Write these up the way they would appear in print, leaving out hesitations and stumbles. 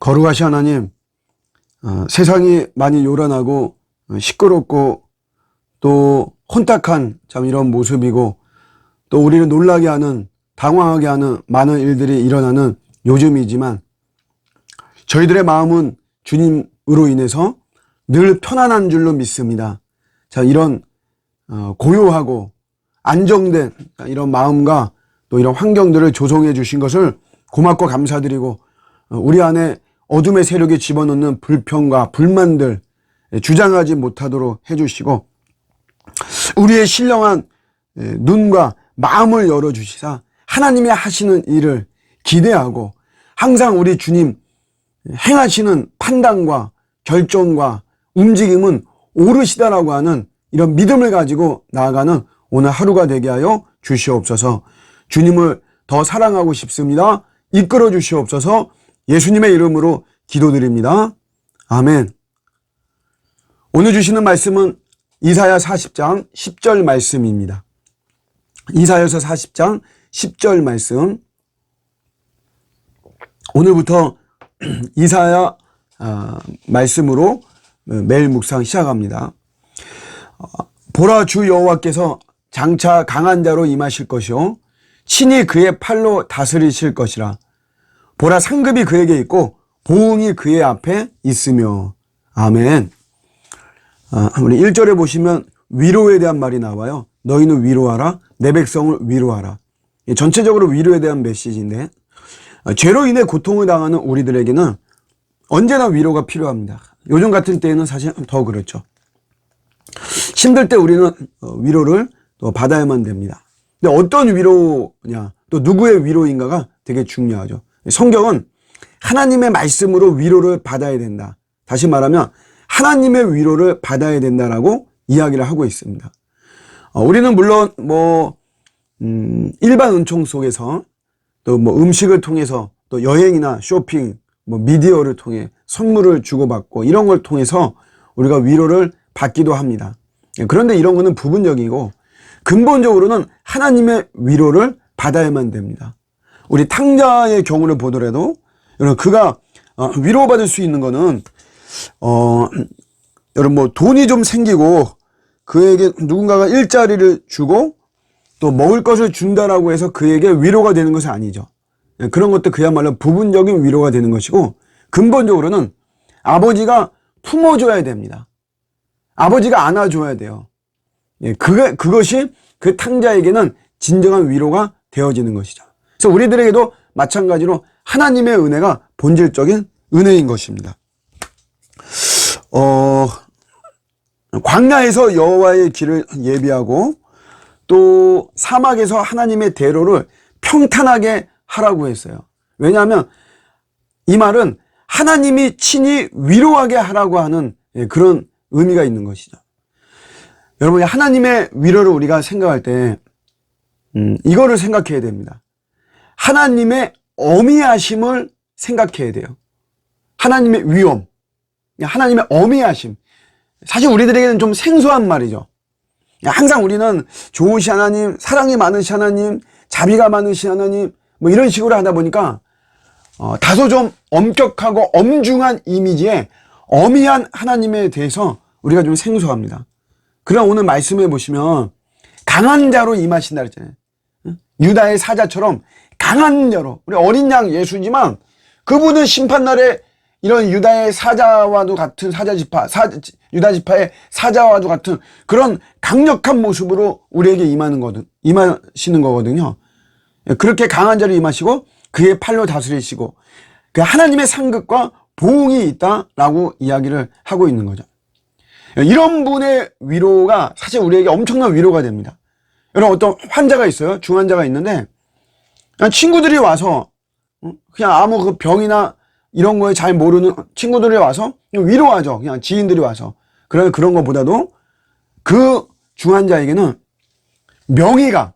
거룩하신 하나님, 세상이 많이 요란하고 시끄럽고 또 혼탁한 참 이런 모습이고 또 우리를 놀라게 하는, 당황하게 하는 많은 일들이 일어나는 요즘이지만 저희들의 마음은 주님으로 인해서 늘 편안한 줄로 믿습니다. 자, 이런 고요하고 안정된 이런 마음과 또 이런 환경들을 조성해 주신 것을 고맙고 감사드리고, 우리 안에 어둠의 세력이 집어넣는 불평과 불만들 주장하지 못하도록 해주시고, 우리의 신령한 눈과 마음을 열어주시사 하나님이 하시는 일을 기대하고 항상 우리 주님 행하시는 판단과 결정과 움직임은 옳으시다라고 하는 이런 믿음을 가지고 나아가는 오늘 하루가 되게 하여 주시옵소서. 주님을 더 사랑하고 싶습니다. 이끌어 주시옵소서. 예수님의 이름으로 기도드립니다. 아멘. 오늘 주시는 말씀은 이사야 40장 10절 말씀입니다. 이사야서 40장 10절 말씀. 오늘부터 이사야 말씀으로 매일 묵상 시작합니다. 보라, 주 여호와께서 장차 강한 자로 임하실 것이요 친히 그의 팔로 다스리실 것이라. 보라, 상급이 그에게 있고 보응이 그의 앞에 있으며. 아멘. 우리 1절에 보시면 위로에 대한 말이 나와요. 너희는 위로하라, 내 백성을 위로하라. 전체적으로 위로에 대한 메시지인데, 죄로 인해 고통을 당하는 우리들에게는 언제나 위로가 필요합니다. 요즘 같은 때에는 사실 더 그렇죠. 힘들 때 우리는 위로를 또 받아야만 됩니다. 근데 어떤 위로냐, 또 누구의 위로인가가 되게 중요하죠. 성경은 하나님의 말씀으로 위로를 받아야 된다. 다시 말하면 하나님의 위로를 받아야 된다라고 이야기를 하고 있습니다. 우리는 물론 일반 은총 속에서 또 음식을 통해서 또 여행이나 쇼핑, 미디어를 통해 선물을 주고받고 이런 걸 통해서 우리가 위로를 받기도 합니다. 그런데 이런 거는 부분적이고 근본적으로는 하나님의 위로를 받아야만 됩니다. 우리 탕자의 경우를 보더라도 그가 위로받을 수 있는 거는 여러분 돈이 좀 생기고 그에게 누군가가 일자리를 주고 또 먹을 것을 준다라고 해서 그에게 위로가 되는 것은 아니죠. 그런 것도 그야말로 부분적인 위로가 되는 것이고, 근본적으로는 아버지가 품어줘야 됩니다. 아버지가 안아줘야 돼요. 그것이 그 탕자에게는 진정한 위로가 되어지는 것이죠. 그래서 우리들에게도 마찬가지로 하나님의 은혜가 본질적인 은혜인 것입니다. 광야에서 여호와의 길을 예비하고 또 사막에서 하나님의 대로를 평탄하게 하라고 했어요. 왜냐하면 이 말은 하나님이 친히 위로하게 하라고 하는 그런 의미가 있는 것이죠. 여러분, 하나님의 위로를 우리가 생각할 때 이거를 생각해야 됩니다. 하나님의 어미하심을 생각해야 돼요. 하나님의 위엄, 하나님의 어미하심. 사실 우리들에게는 좀 생소한 말이죠. 항상 우리는 좋으신 하나님, 사랑이 많으신 하나님, 자비가 많으신 하나님, 이런 식으로 하다 보니까 다소 좀 엄격하고 엄중한 이미지의 어미한 하나님에 대해서 우리가 좀 생소합니다. 그러나 오늘 말씀해 보시면 강한 자로 임하신다 그랬잖아요. 유다의 사자처럼 강한 자로, 우리 어린 양 예수지만 그분은 심판날에 이런 유다의 사자와도 같은 유다 지파의 사자와도 같은 그런 강력한 모습으로 우리에게 임하시는 거거든요. 그렇게 강한 자로 임하시고 그의 팔로 다스리시고 그 하나님의 상급과 보응이 있다라고 이야기를 하고 있는 거죠. 이런 분의 위로가 사실 우리에게 엄청난 위로가 됩니다. 여러분, 어떤 환자가 있어요. 중환자가 있는데 그냥 친구들이 와서 그냥 아무 그 병이나 이런 거에 잘 모르는 친구들이 와서 그냥 위로하죠. 그냥 지인들이 와서. 그런 것보다도 그 중환자에게는 명의가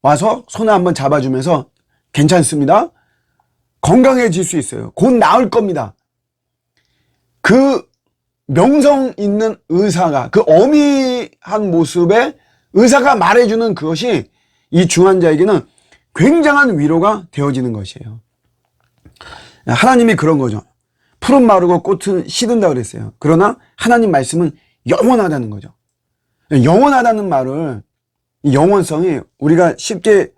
와서 손을 한번 잡아주면서 괜찮습니다. 건강해질 수 있어요. 곧 나을 겁니다. 그 명성 있는 의사가, 그 어미한 모습의 의사가 말해주는 그것이 이 중환자에게는 굉장한 위로가 되어지는 것이에요. 하나님이 그런 거죠. 풀은 마르고 꽃은 시든다 그랬어요. 그러나 하나님 말씀은 영원하다는 거죠. 영원하다는 말을, 이 영원성이 우리가 쉽게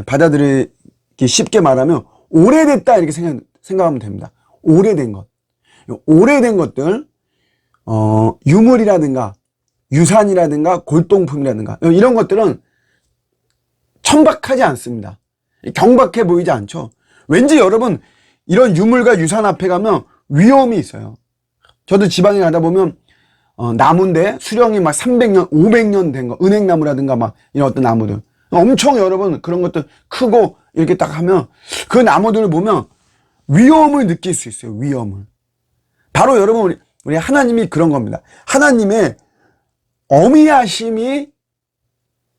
받아들이기 쉽게 말하면 오래됐다 이렇게 생각하면 됩니다. 오래된 것. 오래된 것들, 유물이라든가 유산이라든가 골동품이라든가 이런 것들은 천박하지 않습니다. 경박해 보이지 않죠. 왠지 여러분 이런 유물과 유산 앞에 가면 위험이 있어요. 저도 지방에 가다 보면 나무인데 수령이 막 300년, 500년 된 거, 은행나무라든가 막 이런 어떤 나무들 엄청 여러분 그런 것들 크고 이렇게 딱 하면 그 나무들을 보면 위험을 느낄 수 있어요. 위험을. 바로 여러분 우리 하나님이 그런 겁니다. 하나님의 어미하심이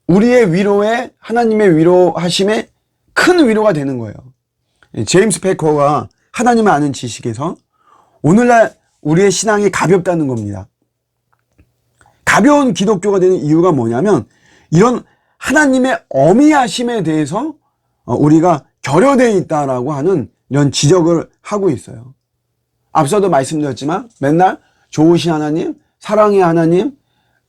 우리의 위로에, 하나님의 위로하심에 큰 위로가 되는 거예요. 제임스 패커가 하나님을 아는 지식에서 오늘날 우리의 신앙이 가볍다는 겁니다. 가벼운 기독교가 되는 이유가 뭐냐면 이런 하나님의 어미하심에 대해서 우리가 결여되어 있다라고 하는 이런 지적을 하고 있어요. 앞서도 말씀드렸지만 맨날 좋으신 하나님, 사랑의 하나님,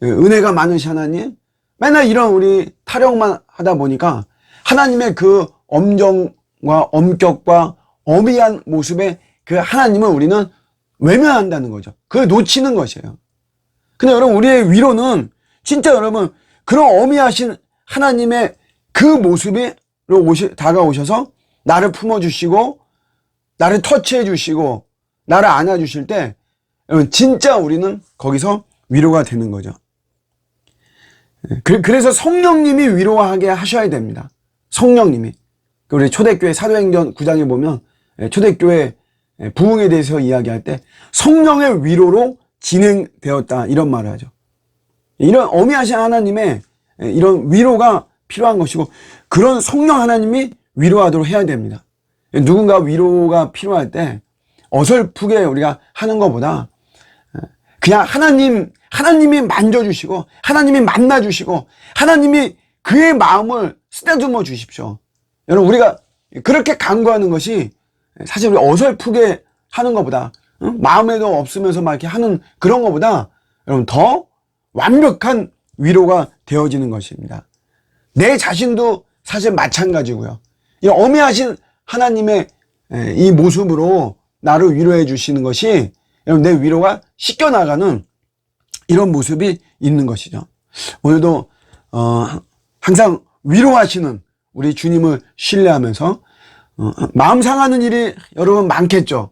은혜가 많으신 하나님, 맨날 이런 우리 타령만 하다 보니까 하나님의 그 엄정과 엄격과 어미한 모습의 그 하나님을 우리는 외면한다는 거죠. 그걸 놓치는 것이에요. 근데 여러분 우리의 위로는 진짜 여러분 그런 어미하신 하나님의 그 모습으로 다가오셔서 나를 품어주시고 나를 터치해 주시고 나를 안아주실 때 여러분 진짜 우리는 거기서 위로가 되는 거죠. 그래서 성령님이 위로하게 하셔야 됩니다. 성령님이. 우리 초대교회 사도행전 9장에 보면 초대교회 부흥에 대해서 이야기할 때 성령의 위로로 진행되었다 이런 말을 하죠. 이런 어미하신 하나님의 이런 위로가 필요한 것이고 그런 성령 하나님이 위로하도록 해야 됩니다. 누군가 위로가 필요할 때 어설프게 우리가 하는 것보다 그냥 하나님이 만져주시고 하나님이 만나주시고 하나님이 그의 마음을 쓰다듬어 주십시오. 여러분 우리가 그렇게 간구하는 것이 사실 우리 어설프게 하는 것보다 마음에도 없으면서 막 이렇게 하는 그런 것보다 여러분 더 완벽한 위로가 되어지는 것입니다. 내 자신도 사실 마찬가지고요. 이 어미하신 하나님의 이 모습으로 나를 위로해 주시는 것이 여러분 내 위로가 씻겨나가는 이런 모습이 있는 것이죠. 오늘도 항상 위로하시는 우리 주님을 신뢰하면서 마음 상하는 일이 여러분 많겠죠.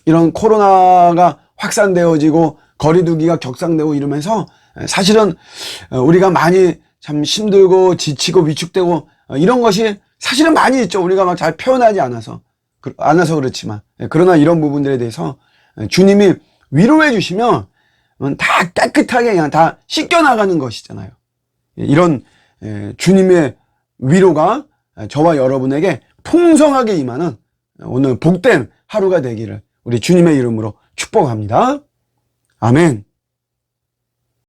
이런 코로나가 확산되어지고 거리두기가 격상되고 이러면서 사실은 우리가 많이 참 힘들고 지치고 위축되고 이런 것이 사실은 많이 있죠. 우리가 막 잘 표현하지 않아서 그렇지만 그러나 이런 부분들에 대해서 주님이 위로해 주시면 다 깨끗하게 그냥 다 씻겨나가는 것이잖아요. 이런 주님의 위로가 저와 여러분에게 풍성하게 임하는 오늘 복된 하루가 되기를 우리 주님의 이름으로 축복합니다. 아멘.